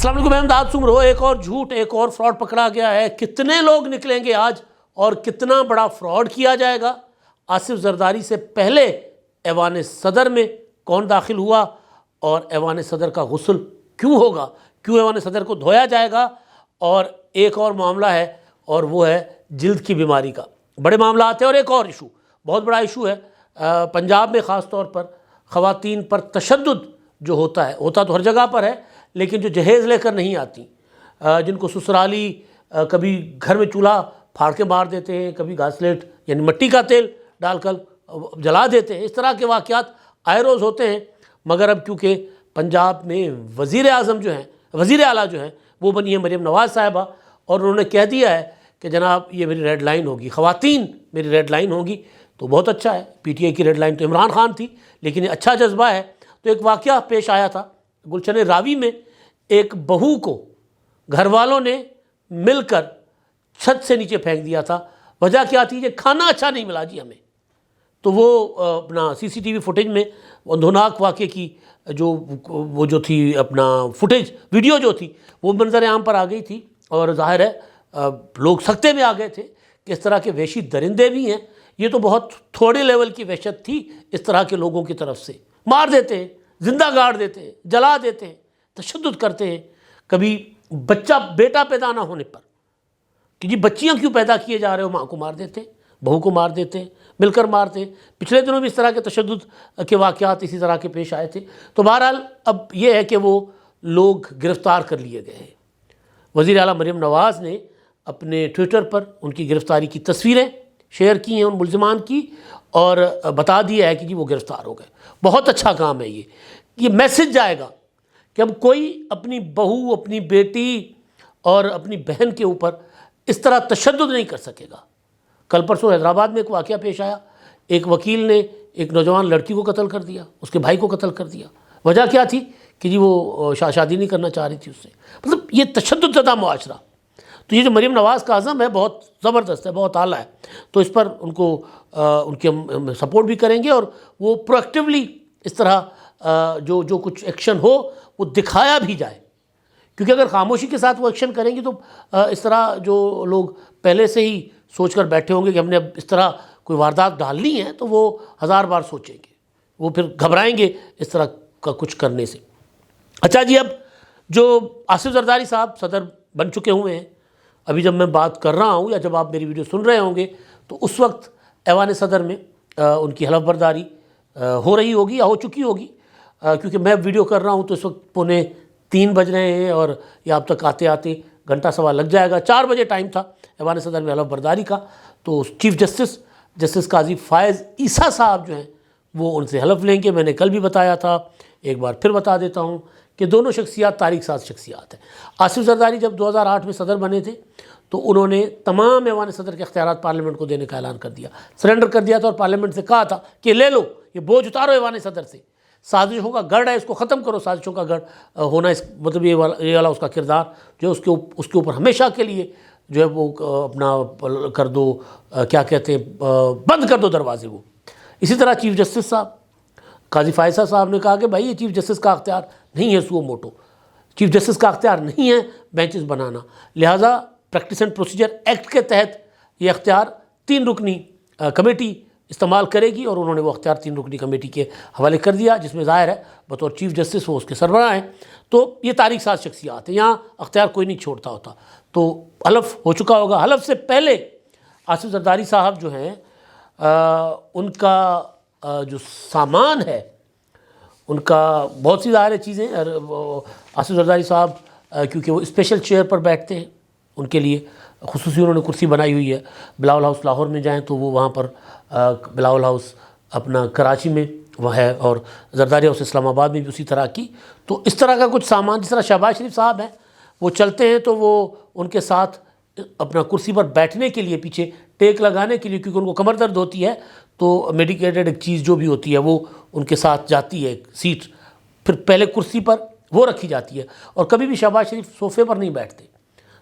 السلام علیکم، میں امداد سمرو۔ ایک اور جھوٹ، ایک اور فراڈ پکڑا گیا ہے۔ کتنے لوگ نکلیں گے آج اور کتنا بڑا فراڈ کیا جائے گا؟ آصف زرداری سے پہلے ایوان صدر میں کون داخل ہوا اور ایوان صدر کا غسل کیوں ہوگا، کیوں ایوان صدر کو دھویا جائے گا؟ اور ایک اور معاملہ ہے اور وہ ہے جلد کی بیماری کا۔ بڑے معاملات ہیں۔ اور ایک اور ایشو، بہت بڑا ایشو ہے پنجاب میں، خاص طور پر خواتین پر تشدد جو ہوتا ہے، ہوتا تو ہر جگہ پر ہے، لیکن جو جہیز لے کر نہیں آتی، جن کو سسرالی کبھی گھر میں چولہا پھاڑ کے مار دیتے ہیں، کبھی گھاسلیٹ یعنی مٹی کا تیل ڈال کر جلا دیتے ہیں، اس طرح کے واقعات آئے روز ہوتے ہیں۔ مگر اب کیونکہ پنجاب میں وزیر اعظم جو ہیں، وزیر اعلیٰ جو ہیں، وہ بنی ہے مریم نواز صاحبہ، اور انہوں نے کہہ دیا ہے کہ جناب یہ میری ریڈ لائن ہوگی، خواتین میری ریڈ لائن ہوگی، تو بہت اچھا ہے۔ پی ٹی آئی کی ریڈ لائن تو عمران خان تھی، لیکن یہ اچھا جذبہ ہے۔ تو ایک واقعہ پیش آیا تھا گلشن راوی میں، ایک بہو کو گھر والوں نے مل کر چھت سے نیچے پھینک دیا تھا۔ وجہ کیا تھی؟ کہ کھانا اچھا نہیں ملا جی ہمیں۔ تو وہ اپنا سی سی ٹی وی فوٹیج میں اندھوناک واقعے کی جو تھی اپنا فوٹیج ویڈیو جو تھی، وہ منظر عام پر آ گئی تھی، اور ظاہر ہے لوگ سکتے میں آ گئے تھے کہ اس طرح کے وحشی درندے بھی ہیں۔ یہ تو بہت تھوڑے لیول کی وحشت تھی اس طرح کے لوگوں کی طرف سے۔ مار دیتے ہیں، زندہ گاڑ دیتے ہیں، جلا دیتے ہیں، تشدد کرتے ہیں۔ کبھی بچہ بیٹا پیدا نہ ہونے پر کہ جی بچیاں کیوں پیدا کیے جا رہے ہو، ماں کو مار دیتے ہیں، بہو کو مار دیتے ہیں، مل کر مارتے ہیں۔ پچھلے دنوں بھی اس طرح کے تشدد کے واقعات اسی طرح کے پیش آئے تھے۔ تو بہرحال اب یہ ہے کہ وہ لوگ گرفتار کر لیے گئے ہیں۔ وزیر اعلیٰ مریم نواز نے اپنے ٹویٹر پر ان کی گرفتاری کی تصویریں شیئر کی ہیں ان ملزمان کی، اور بتا دیا ہے کہ جی وہ گرفتار ہو گئے۔ بہت اچھا کام ہے یہ میسج جائے گا کہ اب کوئی اپنی بہو، اپنی بیٹی اور اپنی بہن کے اوپر اس طرح تشدد نہیں کر سکے گا۔ کل پرسوں حیدرآباد میں ایک واقعہ پیش آیا، ایک وکیل نے ایک نوجوان لڑکی کو قتل کر دیا، اس کے بھائی کو قتل کر دیا۔ وجہ کیا تھی؟ کہ جی وہ شادی نہیں کرنا چاہ رہی تھی اس سے۔ مطلب یہ تشدد زدہ معاشرہ۔ تو یہ جو مریم نواز کا عزم ہے بہت زبردست ہے، بہت اعلیٰ ہے۔ تو اس پر ان کو ان کی ہم سپورٹ بھی کریں گے، اور وہ پرویکٹیولی اس طرح جو کچھ ایکشن ہو وہ دکھایا بھی جائے، کیونکہ اگر خاموشی کے ساتھ وہ ایکشن کریں گی تو اس طرح جو لوگ پہلے سے ہی سوچ کر بیٹھے ہوں گے کہ ہم نے اب اس طرح کوئی واردات ڈالنی ہے، تو وہ ہزار بار سوچیں گے، وہ پھر گھبرائیں گے اس طرح کا کچھ کرنے سے۔ اچھا جی، اب جو آصف زرداری صاحب صدر بن چکے ہوئے ہیں، ابھی جب میں بات کر رہا ہوں یا جب آپ میری ویڈیو سن رہے ہوں گے تو اس وقت ایوان صدر میں ان کی حلف برداری ہو رہی ہوگی یا ہو چکی ہوگی، کیونکہ میں ویڈیو کر رہا ہوں تو اس وقت 2:45 بج رہے ہیں، اور یہ آپ تک آتے آتے گھنٹہ سوا لگ جائے گا۔ 4 بجے ٹائم تھا ایوان صدر میں حلف برداری کا، تو چیف جسٹس قاضی فائز عیسیٰ صاحب جو ہیں وہ ان سے حلف لیں گے۔ میں نے کل بھی بتایا تھا، ایک بار پھر بتا دیتا ہوں کہ دونوں شخصیات تاریخ ساز شخصیات ہیں۔ آصف زرداری جب 2008 میں صدر بنے تھے تو انہوں نے تمام ایوان صدر کے اختیارات پارلیمنٹ کو دینے کا اعلان کر دیا، سرنڈر کر دیا تھا، اور پارلیمنٹ سے کہا تھا کہ لے لو، یہ بوجھ اتارو ایوان صدر سے، سازشوں کا گڑھ ہے، اس کو ختم کرو۔ سازشوں کا گڑھ ہونا مطلب یہ والا اس کا کردار جو ہے اس کے اوپر ہمیشہ کے لیے جو ہے وہ اپنا کر دو، کیا کہتے ہیں، بند کر دو دروازے وہ۔ اسی طرح چیف جسٹس صاحب قاضی فائزہ صاحب نے کہا کہ بھائی یہ چیف جسٹس کا اختیار نہیں ہے سو موٹو، چیف جسٹس کا اختیار نہیں ہے بینچز بنانا، لہٰذا پریکٹس اینڈ پروسیجر ایکٹ کے تحت یہ اختیار 3 رکنی کمیٹی استعمال کرے گی، اور انہوں نے وہ اختیار 3 رکنی کمیٹی کے حوالے کر دیا، جس میں ظاہر ہے بطور چیف جسٹس وہ اس کے سربراہ ہیں۔ تو یہ تاریخ ساز شخصیات ہیں، یہاں اختیار کوئی نہیں چھوڑتا ہوتا۔ تو حلف ہو چکا ہوگا۔ حلف سے پہلے آصف زرداری صاحب جو ہیں ان کا جو سامان ہے، ان کا بہت سی ظاہر چیزیں، آصف زرداری صاحب کیونکہ وہ اسپیشل چیئر پر بیٹھتے ہیں، ان کے لیے خصوصی انہوں نے کرسی بنائی ہوئی ہے۔ بلاول ہاؤس لاہور میں جائیں تو وہ وہاں پر بلاول ہاؤس اپنا کراچی میں وہ ہے، اور زرداری ہاؤس اسلام آباد میں بھی اسی طرح کی۔ تو اس طرح کا کچھ سامان، جس طرح شہباز شریف صاحب ہیں وہ چلتے ہیں تو وہ ان کے ساتھ اپنا کرسی پر بیٹھنے کے لیے پیچھے ٹیک لگانے کے لیے، کیونکہ ان کو کمر درد ہوتی ہے، تو میڈیکیٹڈ ایک چیز جو بھی ہوتی ہے وہ ان کے ساتھ جاتی ہے، ایک سیٹ پھر پہلے کرسی پر وہ رکھی جاتی ہے۔ اور کبھی بھی شہباز شریف صوفے پر نہیں بیٹھتے،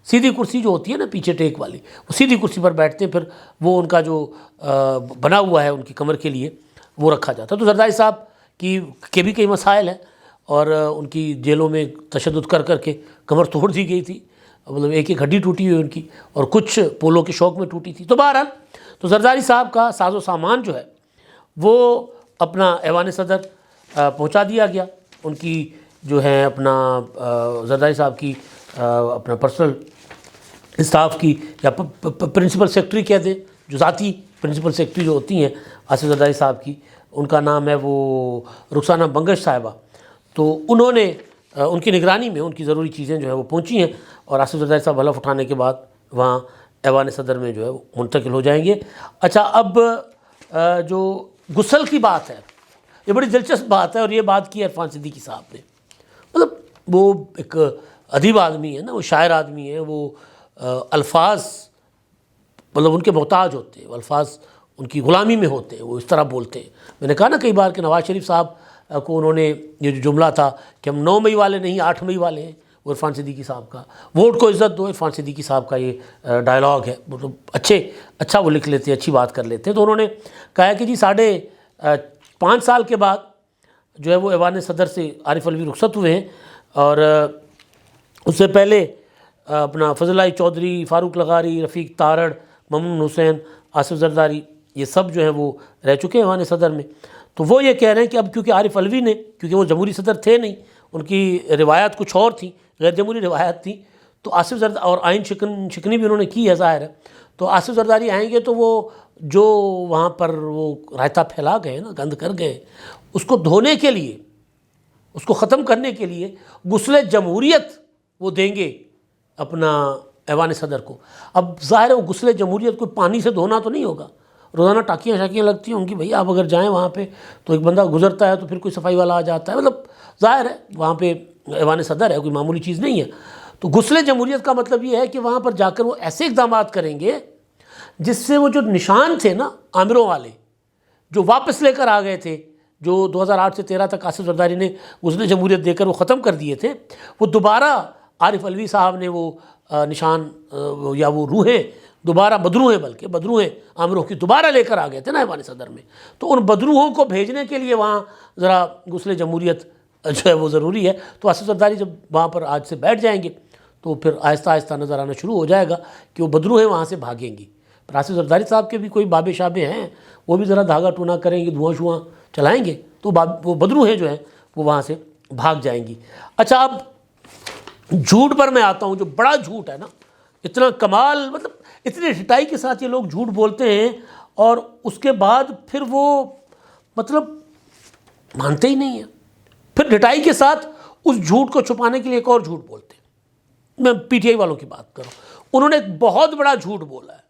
سیدھی کرسی جو ہوتی ہے نا پیچھے ٹیک والی، وہ سیدھی کرسی پر بیٹھتے ہیں، پھر وہ ان کا جو بنا ہوا ہے ان کی کمر کے لیے وہ رکھا جاتا ہے۔ تو زرداری صاحب کے بھی کئی مسائل ہیں، اور ان کی جیلوں میں تشدد کر کر کے کمر توڑ دی گئی تھی، مطلب ایک ایک ہڈی ٹوٹی ہوئی ان کی، اور کچھ پولو کے شوق میں ٹوٹی تھی۔ تو بہرحال تو زرداری صاحب کا ساز و سامان جو ہے وہ اپنا ایوان صدر پہنچا دیا گیا، ان کی جو ہے اپنا زرداری صاحب کی اپنا پرسنل اسٹاف کی یا پرنسپل سیکرٹری کہہ دیں، جو ذاتی پرنسپل سیکرٹری جو ہوتی ہیں آصف زرداری صاحب کی، ان کا نام ہے وہ رخسانہ بنگش صاحبہ، تو انہوں نے ان کی نگرانی میں ان کی ضروری چیزیں جو ہے وہ پہنچی ہیں، اور آصف زرداری صاحب حلف اٹھانے کے بعد وہاں ایوان صدر میں جو ہے وہ منتقل ہو جائیں گے۔ اچھا، اب جو غسل کی بات ہے، یہ بڑی دلچسپ بات ہے، اور یہ بات کی عرفان صدیقی صاحب نے۔ مطلب وہ ایک ادیب آدمی ہے نا، وہ شاعر آدمی ہے، وہ الفاظ مطلب ان کے محتاج ہوتے ہیں، وہ الفاظ ان کی غلامی میں ہوتے ہیں، وہ اس طرح بولتے ہیں۔ میں نے کہا نا کئی بار کہ نواز شریف صاحب کو انہوں نے یہ جو جملہ تھا کہ ہم 9 مئی والے نہیں 8 مئی والے ہیں، وہ عرفان صدیقی صاحب کا، ووٹ کو عزت دو، عرفان صدیقی صاحب کا یہ ڈائلاگ ہے، مطلب اچھا وہ لکھ لیتے ہیں، اچھی بات کر لیتے ہیں۔ تو انہوں نے کہا کہ جی 5.5 سال کے بعد جو ہے وہ ایوان صدر سے عارف علوی رخصت ہوئے ہیں، اور اس سے پہلے اپنا فضل اللہ چودھری، فاروق لغاری، رفیق تارڑ، ممنون حسین، آصف زرداری، یہ سب جو ہیں وہ رہ چکے ہیں ایوان صدر میں۔ تو وہ یہ کہہ رہے ہیں کہ اب کیونکہ عارف علوی نے، کیونکہ وہ جمہوری صدر تھے نہیں، ان کی روایات کچھ اور تھیں، غیر جمہوری روایات تھیں، تو آصف زرداری اور آئین شکنی بھی انہوں نے کی ہے ظاہر ہے، تو آصف زرداری آئیں گے تو وہ جو وہاں پر وہ رائتا پھیلا گئے نا، گند کر گئے، اس کو دھونے کے لیے، اس کو ختم کرنے کے لیے غسل جمہوریت وہ دیں گے اپنا ایوان صدر کو۔ اب ظاہر ہے وہ غسل جمہوریت کو پانی سے دھونا تو نہیں ہوگا، روزانہ ٹاکیاں شاکیاں لگتی ہوں گی، بھئی آپ اگر جائیں وہاں پہ تو ایک بندہ گزرتا ہے تو پھر کوئی صفائی والا آ جاتا ہے، مطلب ظاہر ہے وہاں پہ ایوان صدر ہے، کوئی معمولی چیز نہیں ہے۔ تو غسل جمہوریت کا مطلب یہ ہے کہ وہاں پر جا کر وہ ایسے اقدامات کریں گے جس سے وہ جو نشان تھے نا عامروں والے، جو واپس لے کر آ گئے تھے، جو 2008 سے 13 تک آصف زرداری نے غسل جمہوریت دے کر وہ ختم کر دیے تھے، وہ دوبارہ عارف علوی صاحب نے وہ نشان یا وہ روحیں دوبارہ، بدروہیں، بلکہ بدروہیں عامروں کی دوبارہ لے کر آ گئے تھے نا ایوان صدر میں، تو ان بدروہوں کو بھیجنے کے لیے وہاں ذرا غسل جمہوریت جو ہے وہ ضروری ہے۔ تو آصف زرداری جب وہاں پر آج سے بیٹھ جائیں گے تو پھر آہستہ آہستہ نظر آنا شروع ہو جائے گا کہ وہ بدروہیں وہاں سے بھاگیں گی۔ پر آصف زرداری صاحب کے بھی کوئی بابے شابے ہیں، وہ بھی ذرا دھاگا ٹونا کریں گے، دھواں شواں چلائیں گے، تو وہ بدروہیں جو ہیں وہ وہاں سے بھاگ جائیں گی۔ اچھا، اب جھوٹ پر میں آتا ہوں، جو بڑا جھوٹ ہے نا، اتنا کمال، مطلب اتنی ڈٹائی کے ساتھ یہ لوگ جھوٹ بولتے ہیں، اور اس کے بعد پھر وہ مطلب مانتے ہی نہیں ہیں، پھر ڈٹائی کے ساتھ اس جھوٹ کو چھپانے کے لیے ایک اور جھوٹ بولتے ہیں۔ میں پی ٹی آئی والوں کی بات کروں، انہوں نے ایک بہت بڑا جھوٹ بولا ہے،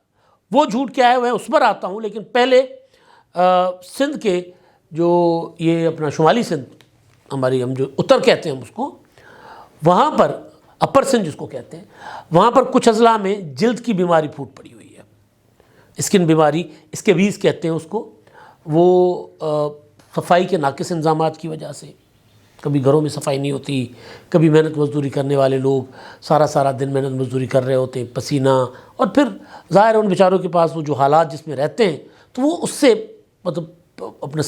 وہ جھوٹ کیا ہے میں اس پر آتا ہوں، لیکن پہلے سندھ کے جو یہ اپنا شمالی سندھ، ہم جو اتر کہتے ہیں ہم اس کو، وہاں پر اپر سندھ جس کو کہتے ہیں، وہاں پر کچھ اضلاع میں جلد کی بیماری پھوٹ پڑی ہوئی ہے، اسکن بیماری، اسکیبیز کہتے ہیں اس کو، وہ صفائی کے ناقص انتظامات کی وجہ سے، کبھی گھروں میں صفائی نہیں ہوتی، کبھی محنت مزدوری کرنے والے لوگ سارا دن محنت مزدوری کر رہے ہوتے ہیں، پسینہ، اور پھر ظاہر ہے ان بیچاروں کے پاس وہ جو حالات جس میں رہتے ہیں تو وہ اس سے مطلب اپنے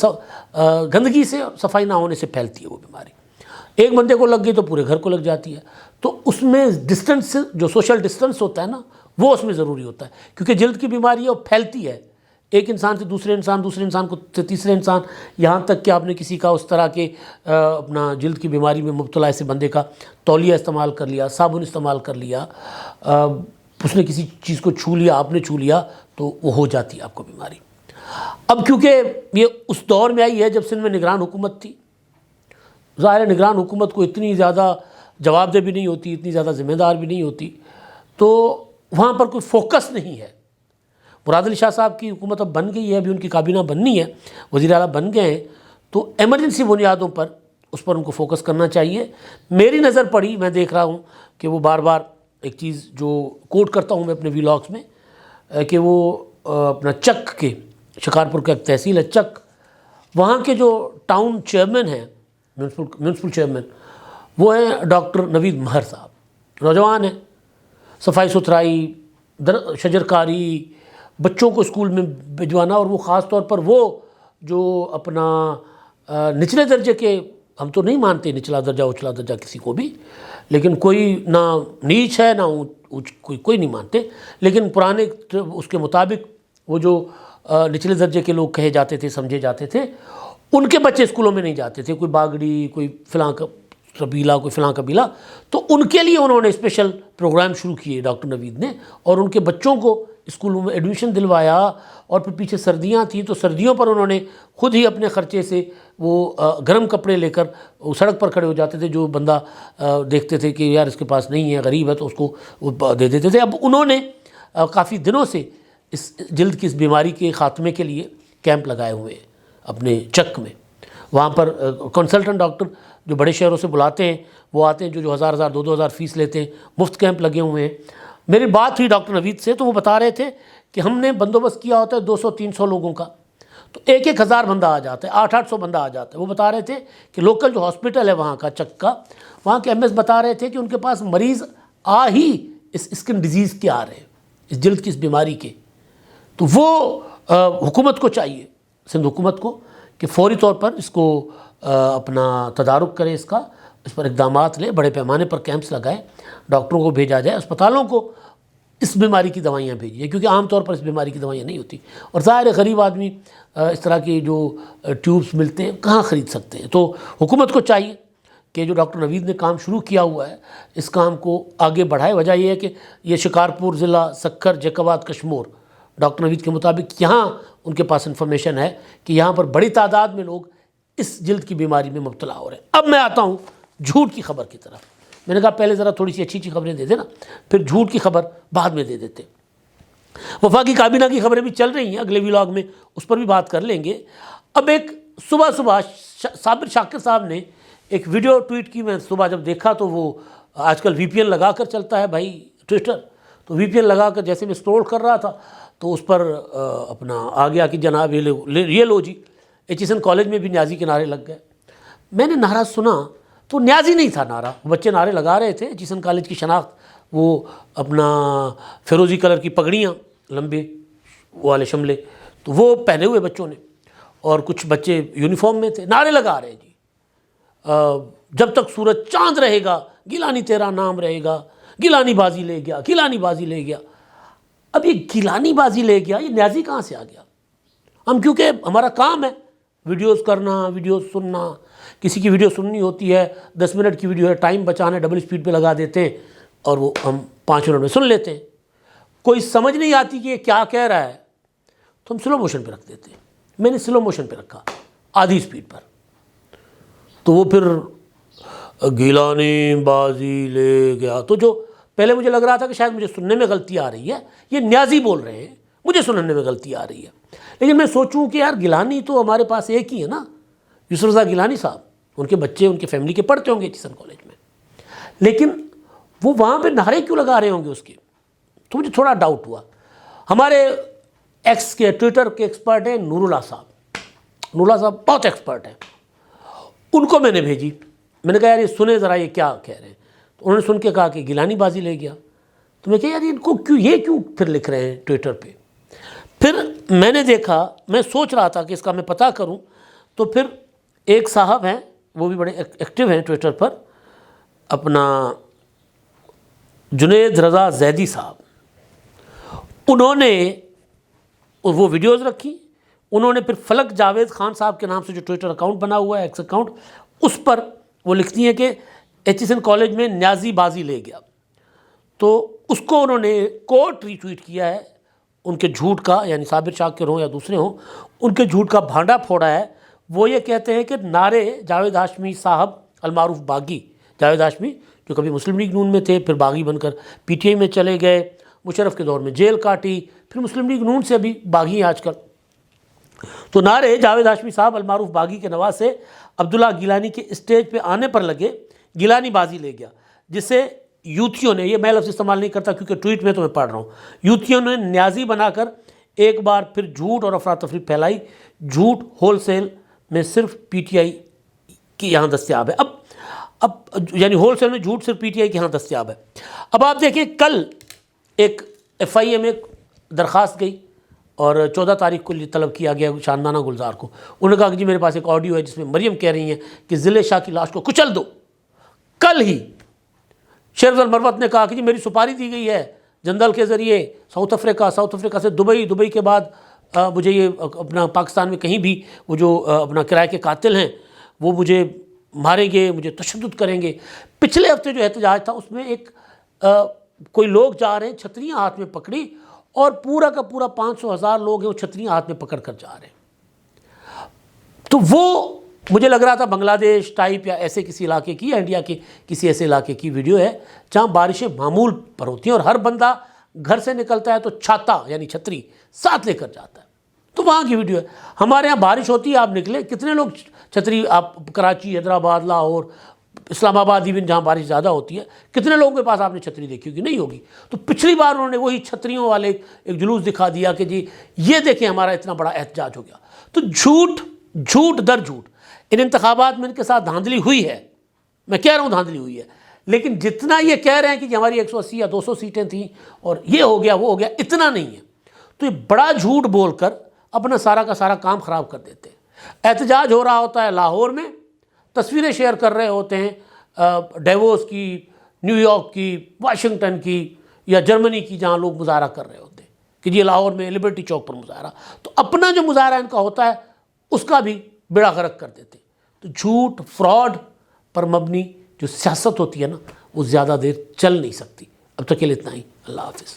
گندگی سے، صفائی نہ ہونے سے پھیلتی ہے وہ بیماری، ایک بندے کو لگ گئی تو پورے گھر کو لگ جاتی ہے۔ تو اس میں ڈسٹنس، جو سوشل ڈسٹنس ہوتا ہے نا، وہ اس میں ضروری ہوتا ہے، کیونکہ جلد کی بیماری ہے وہ پھیلتی ہے، ایک انسان سے دوسرے انسان کو تیسرے انسان، یہاں تک کہ آپ نے کسی کا اس طرح کے اپنا جلد کی بیماری میں مبتلا ایسے بندے کا تولیہ استعمال کر لیا، صابن استعمال کر لیا، اس نے کسی چیز کو چھو لیا، آپ نے چھو لیا، تو وہ ہو جاتی ہے آپ کو بیماری۔ اب کیونکہ یہ اس دور میں آئی ہے جب سندھ میں نگران حکومت تھی، ظاہر ہے نگران حکومت کو اتنی زیادہ جواب دہ بھی نہیں ہوتی، اتنی زیادہ ذمہ دار بھی نہیں ہوتی، تو وہاں پر کوئی فوکس نہیں ہے۔ مراد علی شاہ صاحب کی حکومت اب بن گئی ہے، ابھی ان کی کابینہ بننی ہے، وزیر اعلیٰ بن گئے ہیں، تو ایمرجنسی بنیادوں پر اس پر ان کو فوکس کرنا چاہیے۔ میری نظر پڑی، میں دیکھ رہا ہوں کہ وہ بار بار ایک چیز جو کوٹ کرتا ہوں میں اپنے ویلاگس میں، کہ وہ اپنا چک کے، شکارپور کا ایک تحصیل ہے چک، وہاں کے جو ٹاؤن چیئرمین ہیں، میونسپل چیئرمین، وہ ہیں ڈاکٹر نوید مہر صاحب، نوجوان ہیں، صفائی ستھرائی، شجرکاری، بچوں کو اسکول میں بھجوانا، اور وہ خاص طور پر وہ جو اپنا نچلے درجے کے ہم تو نہیں مانتے نچلا درجہ اچلا درجہ کسی کو بھی، لیکن کوئی نہ نیچ ہے نہ اونچ، کوئی نہیں مانتے، لیکن پرانے اس کے مطابق وہ جو نچلے درجے کے لوگ کہے جاتے تھے، سمجھے جاتے تھے، ان کے بچے اسکولوں میں نہیں جاتے تھے، کوئی باگڑی، کوئی فلاں قبیلہ، کوئی فلاں قبیلہ، تو ان کے لیے انہوں نے اسپیشل پروگرام شروع کیے ڈاکٹر نوید نے، اور ان کے بچوں کو اسکولوں میں ایڈمیشن دلوایا، اور پھر پیچھے سردیاں تھیں تو سردیوں پر انہوں نے خود ہی اپنے خرچے سے وہ گرم کپڑے لے کر سڑک پر کھڑے ہو جاتے تھے، جو بندہ دیکھتے تھے کہ یار اس کے پاس نہیں ہے، غریب ہے، تو اس کو وہ دے دیتے تھے۔ اب انہوں نے کافی دنوں سے اس جلد کی اس بیماری کے خاتمے کے لیے کیمپ لگائے ہوئے ہیں اپنے چک میں، وہاں پر کنسلٹنٹ ڈاکٹر جو بڑے شہروں سے بلاتے ہیں وہ آتے ہیں، جو 1000 2000 فیس لیتے ہیں، مفت کیمپ لگے ہوئے ہیں۔ میری بات ہوئی ڈاکٹر نوید سے تو وہ بتا رہے تھے کہ ہم نے بندوبست کیا ہوتا ہے 200-300 لوگوں کا، تو 1000 بندہ آ جاتا ہے، 800 بندہ آ جاتا ہے۔ وہ بتا رہے تھے کہ لوکل جو ہاسپٹل ہے وہاں کا چک کا، وہاں کے ایم ایس بتا رہے تھے کہ ان کے پاس مریض آ ہی اس اسکن ڈیزیز کے آ رہے ہیں، اس جلد کی اس بیماری کے۔ تو وہ حکومت کو چاہیے، سندھ حکومت کو، کہ فوری طور پر اس کو اپنا تدارک کرے، اس پر اقدامات لے، بڑے پیمانے پر کیمپس لگائے، ڈاکٹروں کو بھیجا جائے، اسپتالوں کو اس بیماری کی دوائیاں بھیجیے، کیونکہ عام طور پر اس بیماری کی دوائیاں نہیں ہوتی، اور ظاہر ہے غریب آدمی اس طرح کی جو ٹیوبس ملتے ہیں کہاں خرید سکتے ہیں۔ تو حکومت کو چاہیے کہ جو ڈاکٹر نوید نے کام شروع کیا ہوا ہے اس کام کو آگے بڑھائے۔ وجہ یہ ہے کہ یہ شکارپور ضلع، سکھر، جیکاباد، کشمور، ڈاکٹر نوید کے مطابق یہاں ان کے پاس انفارمیشن ہے کہ یہاں پر بڑی تعداد میں لوگ اس جلد کی بیماری میں مبتلا ہو رہے ہیں۔ اب میں آتا ہوں جھوٹ کی خبر کی طرف۔ میں نے کہا پہلے ذرا تھوڑی سی اچھی خبریں دے دیں نا، پھر جھوٹ کی خبر بعد میں دے دیتے۔ وفاقی کابینہ کی خبریں بھی چل رہی ہیں، اگلے ولاگ میں اس پر بھی بات کر لیں گے۔ اب ایک صبح صابر شاکر صاحب نے ایک ویڈیو ٹویٹ کی، میں صبح جب دیکھا تو وہ آج کل وی پی این لگا کر چلتا ہے بھائی ٹویٹر، تو وی پی این لگا کر جیسے میں اسکرول کر رہا تھا تو اس پر اپنا آ گیا کہ جناب یہ لو جی ایچ کالج میں بھی نیازی کے نعرے لگ گئے۔ میں نے نعرہ سنا تو نیازی نہیں تھا نعرہ، بچے نعرے لگا رہے تھے، ایچ کالج کی شناخت وہ اپنا فیروزی کلر کی پگڑیاں، لمبے والے شملے، تو وہ پہنے ہوئے بچوں نے، اور کچھ بچے یونیفارم میں تھے، نعرے لگا رہے جی جب تک سورج چاند رہے گا گیلانی تیرا نام رہے گا، گیلانی بازی لے گیا، گیلانی بازی لے گیا۔ اب یہ گیلانی بازی لے گیا، یہ نیازی کہاں سے آ گیا؟ ہم کیونکہ ہمارا کام ہے ویڈیوز کرنا، ویڈیوز سننا، کسی کی ویڈیو سننی ہوتی ہے 10 منٹ کی ویڈیو ہے، ٹائم بچانا ہے، ڈبل اسپیڈ پہ لگا دیتے ہیں اور وہ ہم 5 منٹ میں سن لیتے ہیں۔ کوئی سمجھ نہیں آتی کہ یہ کیا کہہ رہا ہے تو ہم سلو موشن پہ رکھ دیتے ہیں۔ میں نے سلو موشن پہ رکھا، آدھی اسپیڈ پر، تو وہ پھر گیلانی بازی لے گیا، تو جو پہلے مجھے لگ رہا تھا کہ شاید مجھے سننے میں غلطی آ رہی ہے، یہ نیازی بول رہے ہیں، مجھے سننے میں غلطی آ رہی ہے، لیکن میں سوچوں کہ یار گیلانی تو ہمارے پاس ایک ہی ہے نا، یسر رضا گیلانی صاحب، ان کے بچے ان کے فیملی کے پڑھتے ہوں گے ایچ کالج میں، لیکن وہ وہاں پہ نعرے کیوں لگا رہے ہوں گے اس کے؟ تو مجھے تھوڑا ڈاؤٹ ہوا۔ ہمارے ایکس کے ٹویٹر کے ایکسپرٹ ہیں نور اللہ صاحب، نور اللہ صاحب بہت ایکسپرٹ ہیں، ان کو میں نے بھیجی، میں نے کہا یار یہ سنیں ذرا یہ کیا کہہ رہے ہیں، تو انہوں نے سن کے کہا کہ گیلانی بازی لے گیا۔ تو میں کہا یار ان کو کیوں پھر لکھ رہے ہیں ٹویٹر پہ؟ پھر میں نے دیکھا، میں سوچ رہا تھا کہ اس کا میں پتہ کروں، تو پھر ایک صاحب ہیں وہ بھی بڑے ایکٹیو ہیں ٹویٹر پر، اپنا جنید رضا زیدی صاحب، انہوں نے وہ ویڈیوز رکھی، انہوں نے پھر فلک جاوید خان صاحب کے نام سے جو ٹویٹر اکاؤنٹ بنا ہوا ہے ایکس اکاؤنٹ، اس پر وہ لکھتی ہیں کہ ایچ کالج میں نیازی بازی لے گیا، تو اس کو انہوں نے کوٹ ری ٹویٹ کیا ہے، ان کے جھوٹ کا، یعنی صابر شاکر ہوں یا دوسرے ہوں، ان کے جھوٹ کا بھانڈا پھوڑا ہے۔ وہ یہ کہتے ہیں کہ نعرے جاوید ہاشمی صاحب المعروف باغی، جاوید ہاشمی جو کبھی مسلم لیگ نون میں تھے، پھر باغی بن کر پی ٹی آئی میں چلے گئے، مشرف کے دور میں جیل کاٹی، پھر مسلم لیگ نون سے ابھی باغی ہیں آج کل، تو نعرے جاوید ہاشمی صاحب المعروف باغی کے نواسے عبداللہ گیلانی کے اسٹیج پہ آنے پر لگے، گیلانی بازی لے گیا، جس سے یوتھیوں نے، یہ میں لفظ استعمال نہیں کرتا کیونکہ ٹویٹ میں تو میں پڑھ رہا ہوں، یوتھیوں نے نیازی بنا کر ایک بار پھر جھوٹ اور افراتفری پھیلائی۔ جھوٹ ہول سیل میں صرف پی ٹی آئی کی یہاں دستیاب ہے، اب یعنی ہول سیل میں جھوٹ صرف پی ٹی آئی کے یہاں دستیاب ہے۔ اب آپ دیکھیں کل ایک ایف آئی اے میں درخواست گئی اور 14 تاریخ کو طلب کیا گیا شاندانہ گلزار کو. انہوں نے کہا کہ جی میرے پاس ایک آڈیو ہے جس میں مریم کہہ رہی ہیں کہ ذل شاہ کی لاش کو کچل دو. کل ہی شیخ افضل مروت نے کہا کہ جی میری سپاری دی گئی ہے جندل کے ذریعے ساؤتھ افریقہ سے دبئی کے بعد مجھے یہ اپنا پاکستان میں کہیں بھی وہ جو اپنا کرائے کے قاتل ہیں وہ مجھے ماریں گے, مجھے تشدد کریں گے. پچھلے ہفتے جو احتجاج تھا اس میں ایک کوئی لوگ جا رہے ہیں چھتریاں ہاتھ میں پکڑی اور پورا کا پورا 500,000 لوگ ہیں وہ چھتریاں ہاتھ میں پکڑ کر جا رہے ہیں. تو وہ مجھے لگ رہا تھا بنگلہ دیش ٹائپ یا ایسے کسی علاقے کی یا انڈیا کے کسی ایسے علاقے کی ویڈیو ہے جہاں بارشیں معمول پر ہوتی ہیں اور ہر بندہ گھر سے نکلتا ہے تو چھاتا یعنی چھتری ساتھ لے کر جاتا ہے. تو وہاں کی ویڈیو ہے. ہمارے ہاں بارش ہوتی ہے آپ نکلے, کتنے لوگ چھتری, آپ کراچی, حیدرآباد, لاہور, اسلام آباد ایون جہاں بارش زیادہ ہوتی ہے, کتنے لوگوں کے پاس آپ نے چھتری دیکھی ہوگی؟ نہیں ہوگی. تو پچھلی بار انہوں نے وہی چھتریوں والے ایک جلوس دکھا دیا کہ جی یہ دیکھیں ہمارا اتنا بڑا احتجاج ہو گیا. تو جھوٹ در جھوٹ. ان انتخابات میں ان کے ساتھ دھاندلی ہوئی ہے, میں کہہ رہا ہوں دھاندلی ہوئی ہے, لیکن جتنا یہ کہہ رہے ہیں کہ ہماری 180 یا 200 سیٹیں تھیں اور یہ ہو گیا وہ ہو گیا, اتنا نہیں ہے. تو یہ بڑا جھوٹ بول کر اپنا سارا کا سارا کام خراب کر دیتے ہیں. احتجاج ہو رہا ہوتا ہے لاہور میں, تصویریں شیئر کر رہے ہوتے ہیں ڈیووس کی, نیو یارک کی, واشنگٹن کی یا جرمنی کی جہاں لوگ مظاہرہ کر رہے ہوتے ہیں کہ جی لاہور میں لبرٹی چوک پر مظاہرہ. تو اپنا جو مظاہرہ ان کا ہوتا ہے اس کا بھی بیڑا غرق کر دیتے. تو جھوٹ فراڈ پر مبنی جو سیاست ہوتی ہے نا وہ زیادہ دیر چل نہیں سکتی. اب تک کے لیے اتنا ہی. اللہ حافظ.